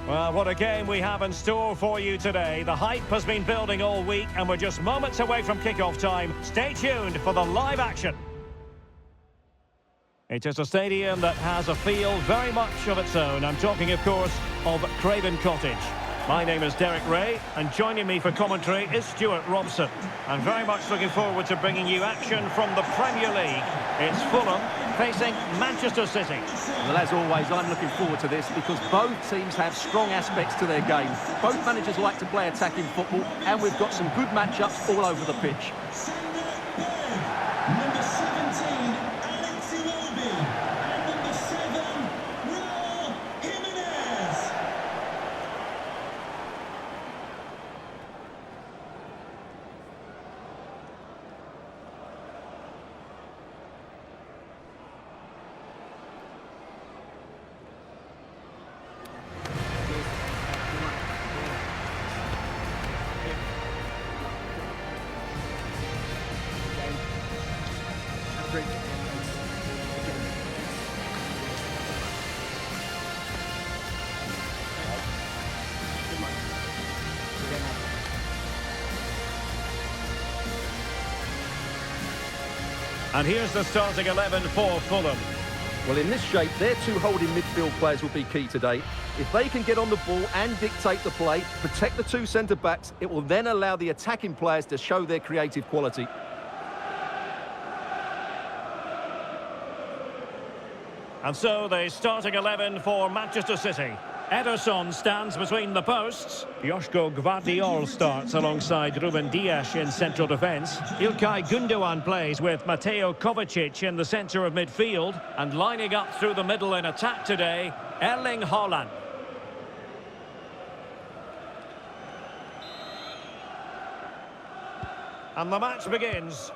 Well, what a game we have in store for you today. The hype has been building all week and we're just moments away from kick-off time. Stay tuned for the live action. It is a stadium that has a feel very much of its own. I'm talking, of course, of Craven Cottage. My name is Derek Ray, and joining me for commentary is Stuart Robson. I'm very much looking forward to bringing you action from the Premier League. It's Fulham facing Manchester City. Well, as always, I'm looking forward to this because both teams have strong aspects to their game. Both managers like to play attacking football, and we've got some good matchups all over the pitch. Number 17, Alex Iwobi. And number 7, Raul Jimenez. And here's the starting 11 for Fulham. Well, in this shape, their two holding midfield players will be key today. If they can get on the ball and dictate the play, protect the two centre-backs, it will then allow the attacking players to show their creative quality. And so the starting 11 for Manchester City. Ederson stands between the posts. Joško Gvardiol starts alongside Ruben Dias in central defence. İlkay Gündoğan plays with Mateo Kovacic in the centre of midfield. And lining up through the middle in attack today, Erling Haaland. And the match begins.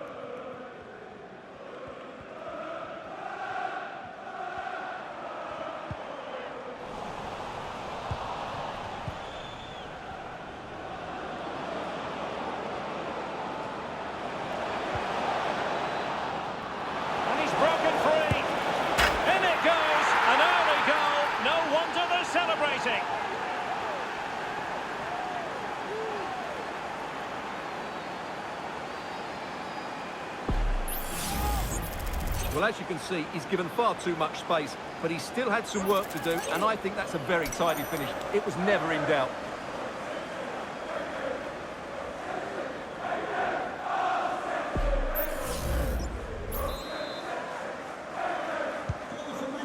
Celebrating. Well, as you can see, he's given far too much space, but he's still had some work to do, and I think that's a very tidy finish. It was never in doubt.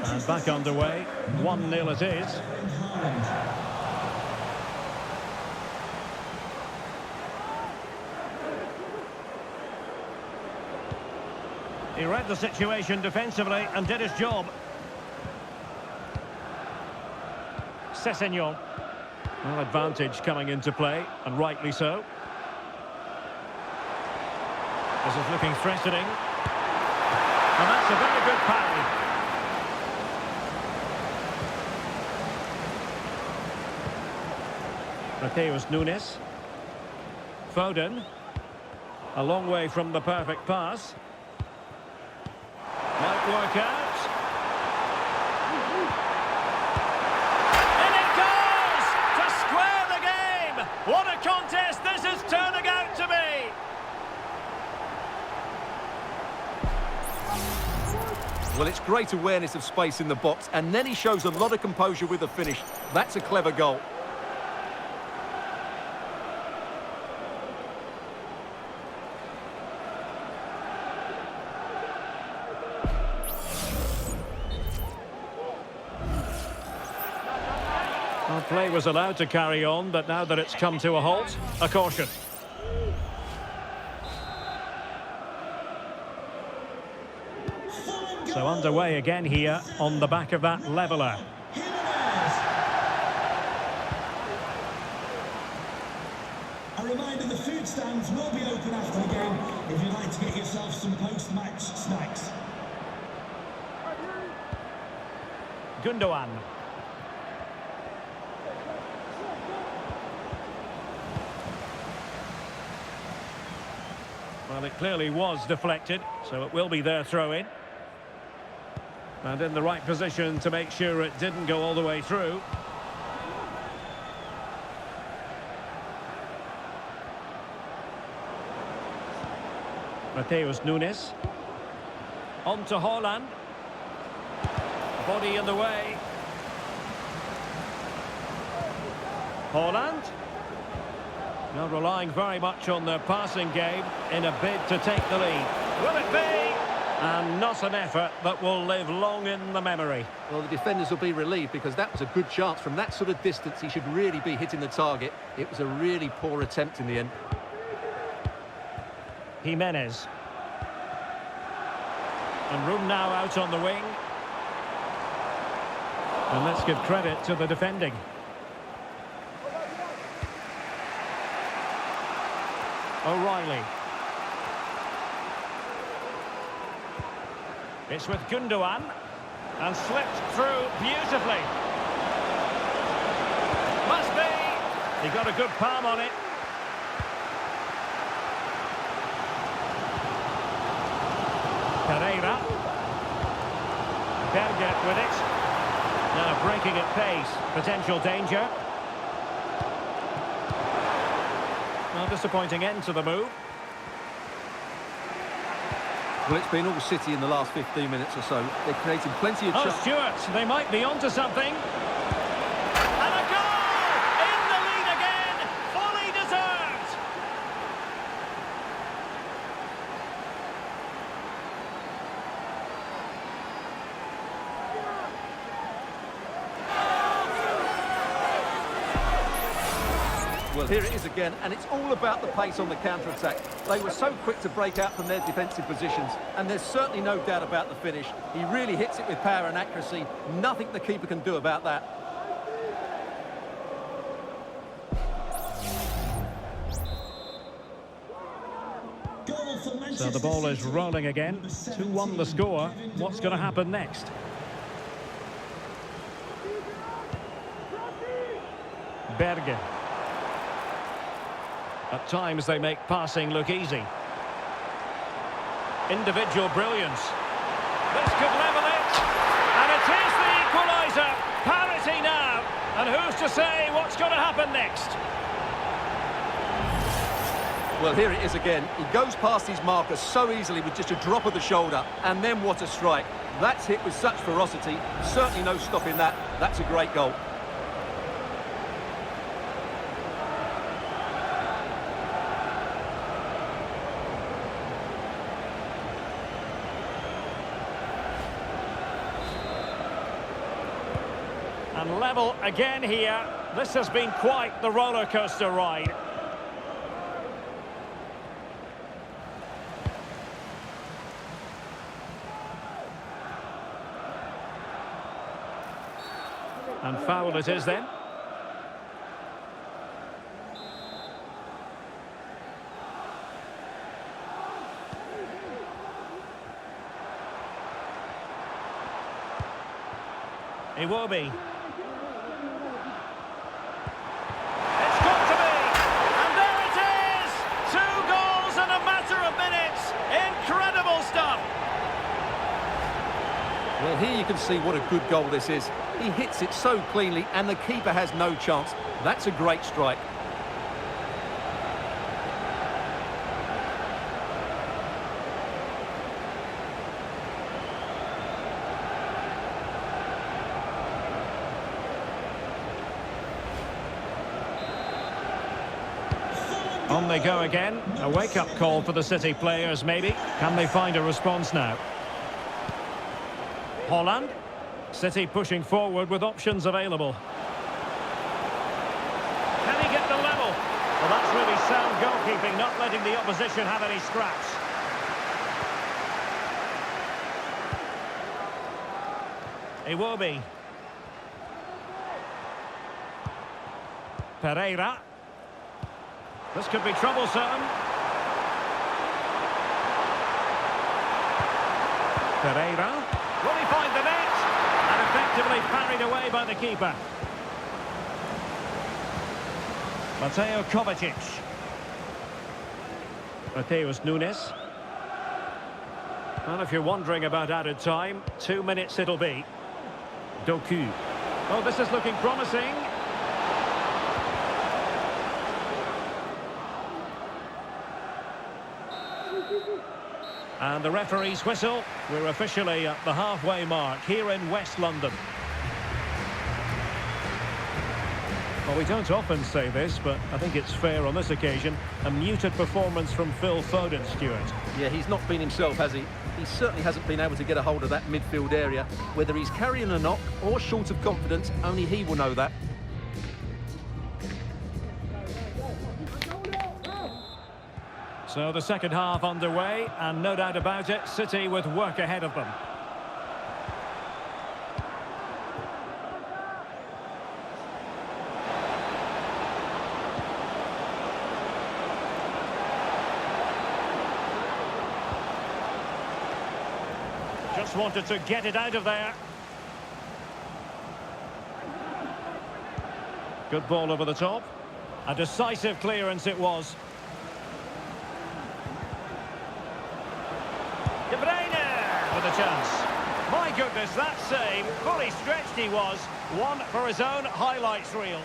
And back underway, 1-0 it is. He read the situation defensively and did his job. Sessegnon. Well, advantage coming into play, and rightly so. This is looking threatening. And that's a very good parry. Mateus Nunes. Foden. A long way from the perfect pass. Might work out. And it goes! To square the game! What a contest this is turning out to be! Well, it's great awareness of space in the box, and then he shows a lot of composure with the finish. That's a clever goal. Well, play was allowed to carry on, but now that it's come to a halt, a caution. So underway again here on the back of that leveller. A reminder, the food stands will be open after the game if you'd like to get yourself some post-match snacks. Gündoğan. Well, it clearly was deflected, so it will be their throw-in. And in the right position to make sure it didn't go all the way through. Mateus Nunes. On to Haaland. Body in the way. Haaland. Now relying very much on their passing game in a bid to take the lead. Will it be? And not an effort that will live long in the memory. Well, the defenders will be relieved because that was a good chance. From that sort of distance, he should really be hitting the target. It was a really poor attempt in the end. Jimenez. And room now out on the wing. And let's give credit to the defending. O'Reilly. It's with Gundogan. And slipped through beautifully. Must be. He got a good palm on it. Pereira. Berger with it. Now breaking at pace. Potential danger. Well, disappointing end to the move. Well, it's been all City in the last 15 minutes or so. They're creating plenty of Oh, chances. Stewart, they might be onto something. And a goal! In the lead again! Fully deserved! Well, here it is again, and it's all about the pace on the counter-attack. They were so quick to break out from their defensive positions, and there's certainly no doubt about the finish. He really hits it with power and accuracy. Nothing the keeper can do about that. Goal for Manchester So the ball is City. rolling again. Number 2-1 the score. What's going to happen next? Berger. At times they make passing look easy. Individual brilliance. This could level it. And it is the equaliser. Parity now. And who's to say what's going to happen next? Well, here it is again. He goes past his marker so easily with just a drop of the shoulder. And then what a strike. That's hit with such ferocity. Certainly no stopping that. That's a great goal. And level again here. This has been quite the roller coaster ride. And foul it is then. Iwobi. It's got to be! And there it is! 2 goals in a matter of minutes! Incredible stuff! Well, here you can see what a good goal this is. He hits it so cleanly, and the keeper has no chance. That's a great strike. On they go again. A wake-up call for the City players, maybe. Can they find a response now? Haaland. City pushing forward with options available. Can he get the level? Well, that's really sound goalkeeping, not letting the opposition have any scraps. Iwobi. Pereira. This could be troublesome. Pereira. Will he find the net? And effectively parried away by the keeper. Mateo Kovacic. Mateus Nunes. Well, if you're wondering about added time, 2 minutes it'll be. Doku. Oh, this is looking promising. And the referee's whistle. We're officially at the halfway mark here in West London. Well, we don't often say this, but I think it's fair on this occasion. A muted performance from Phil Foden, Stuart. Yeah, he's not been himself, has he? He certainly hasn't been able to get a hold of that midfield area. Whether he's carrying a knock or short of confidence, only he will know that. So the second half underway, and no doubt about it, City with work ahead of them. Just wanted to get it out of there. Good ball over the top. A decisive clearance it was. Bruyne with a chance. My goodness, that save. Fully stretched he was. One for his own highlights reel.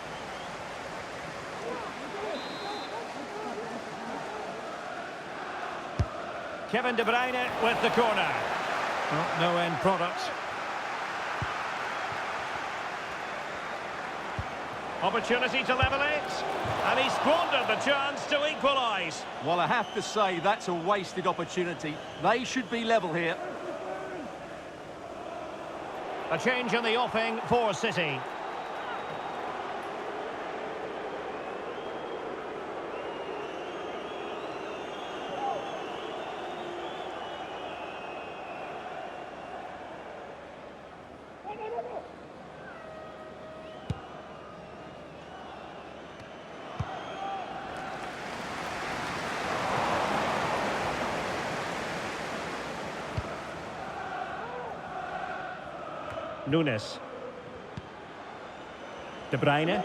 Kevin De Bruyne with the corner. Well, no end product. Opportunity to level it. And he squandered the chance to equalise. Well, I have to say, that's a wasted opportunity. They should be level here. A change in the offing for City. Nunes. De Bruyne.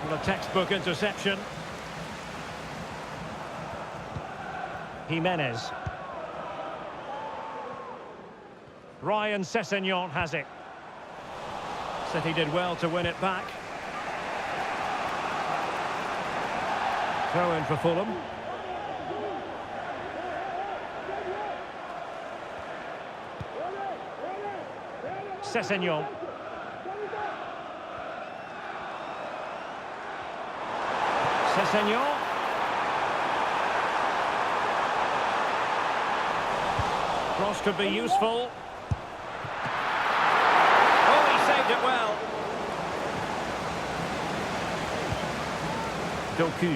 Well, a textbook interception. Jimenez. Ryan Sessegnon has it. City did well to win it back. Throw in for Fulham. Sessegnon. Sessegnon. Cross could be useful. Oh, he saved it well. Doku.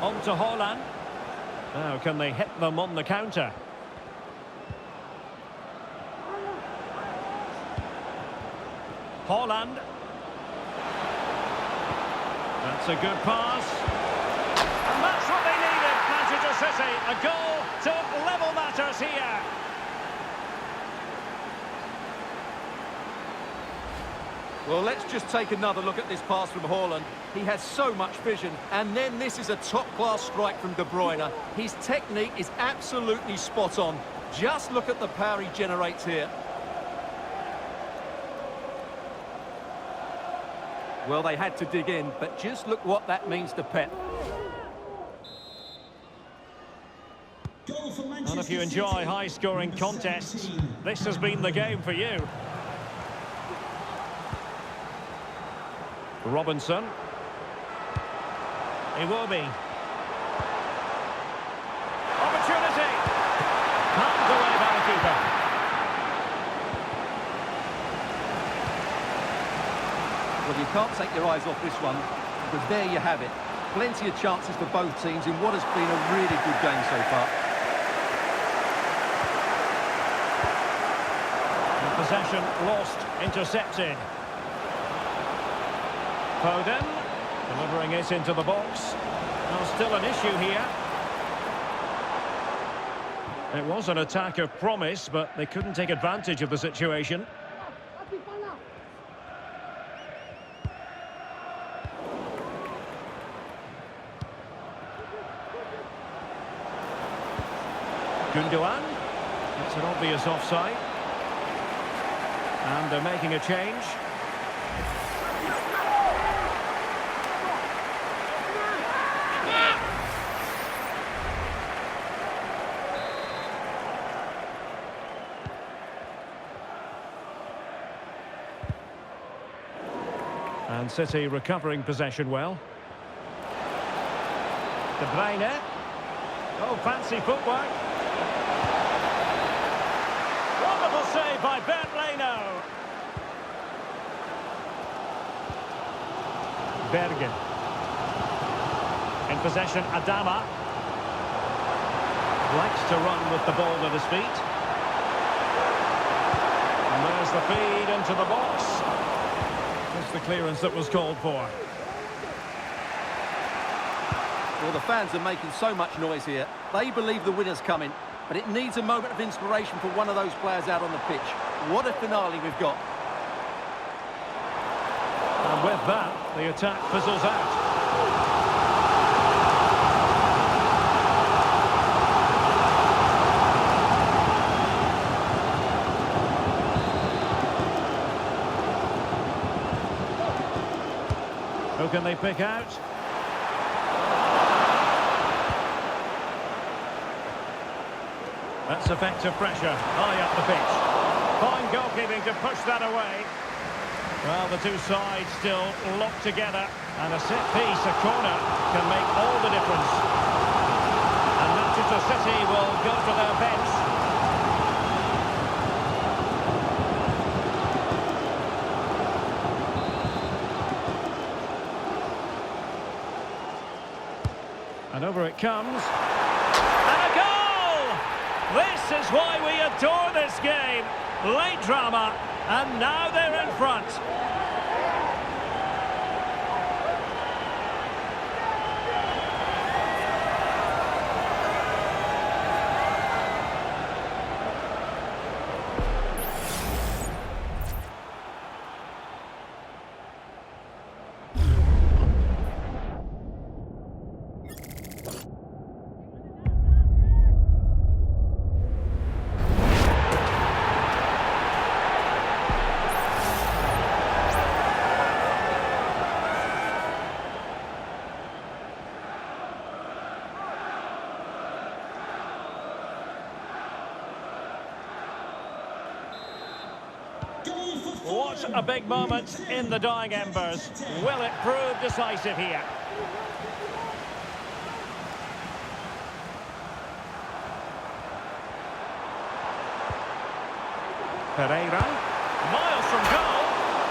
On to Haaland. Now, can they hit them on the counter? Haaland. That's a good pass. And that's what they needed, Manchester City. A goal to level matters here. Well, let's just take another look at this pass from Haaland. He has so much vision. And then this is a top-class strike from De Bruyne. His technique is absolutely spot on. Just look at the power he generates here. Well, they had to dig in, but just look what that means to Pep. And if you enjoy high-scoring contests, this has been the game for you. Robinson. Iwobi. Opportunity. Palmed away by the keeper. Well, you can't take your eyes off this one, because there you have it. Plenty of chances for both teams in what has been a really good game so far. And possession lost, intercepted. Foden, delivering it into the box. Now still an issue here. It was an attack of promise, but they couldn't take advantage of the situation. Gundogan. It's an obvious offside. And they're making a change. And City recovering possession well. Bruyne. Oh, fancy footwork. Wonderful save by Leno. Bergen. In possession, Adama. Likes to run with the ball at his feet. And there's the feed into the box. Just the clearance that was called for. Well, the fans are making so much noise here. They believe the winner's coming, but it needs a moment of inspiration for one of those players out on the pitch. What a finale we've got. And with that, the attack fizzles out. Who can they pick out? That's effective pressure, high up the pitch. Fine goalkeeping to push that away. Well, the two sides still locked together, and a set piece, a corner, can make all the difference. And Manchester City will go to their bench. And over it comes. And a goal! This is why we adore this game. Late drama, and now they're in front. What a big moment in the dying embers. Will it prove decisive here? Pereira. Miles from goal.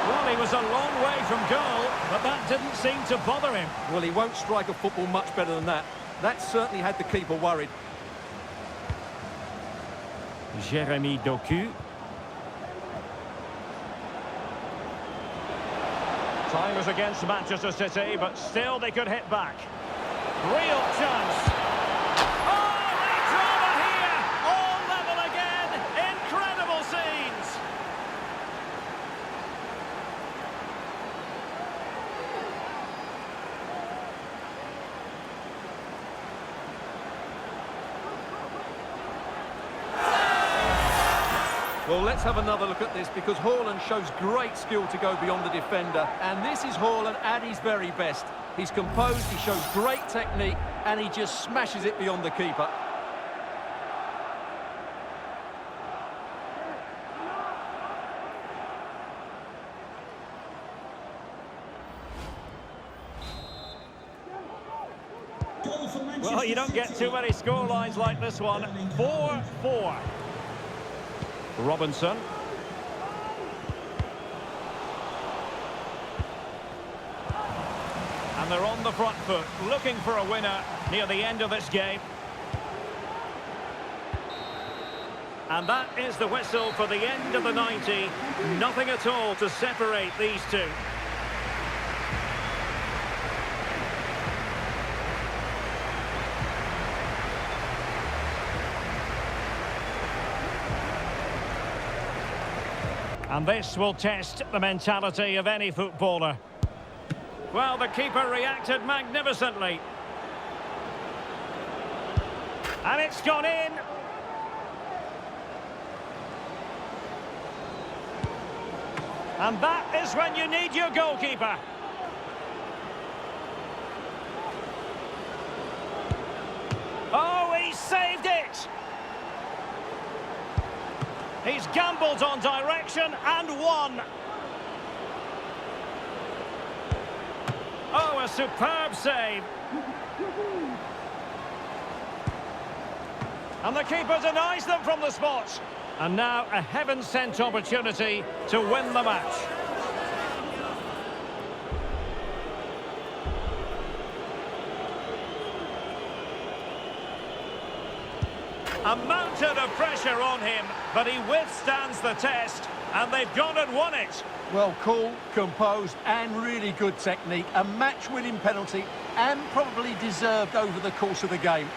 Well, he was a long way from goal, but that didn't seem to bother him. Well, he won't strike a football much better than that. That certainly had the keeper worried. Jeremy Doku. Time is against Manchester City, but still they could hit back. Real chance. Oh, late drama here! All level again! Incredible scenes! Well, let's have another look at this, because Haaland shows great skill to go beyond the defender. And this is Haaland at his very best. He's composed, he shows great technique, and he just smashes it beyond the keeper. Well, you don't get too many scorelines like this one. 4-4. Robinson. And they're on the front foot, looking for a winner near the end of this game. And that is the whistle for the end of the 90. Nothing at all to separate these two. And this will test the mentality of any footballer. Well, the keeper reacted magnificently. And it's gone in. And that is when you need your goalkeeper. Oh, he saved it! He's gambled on direction and won. Oh, a superb save. And the keeper denies them from the spot. And now a heaven-sent opportunity to win the match. A mountain of pressure on him, but he withstands the test, and they've gone and won it. Well, cool, composed, and really good technique. A match-winning penalty, and probably deserved over the course of the game.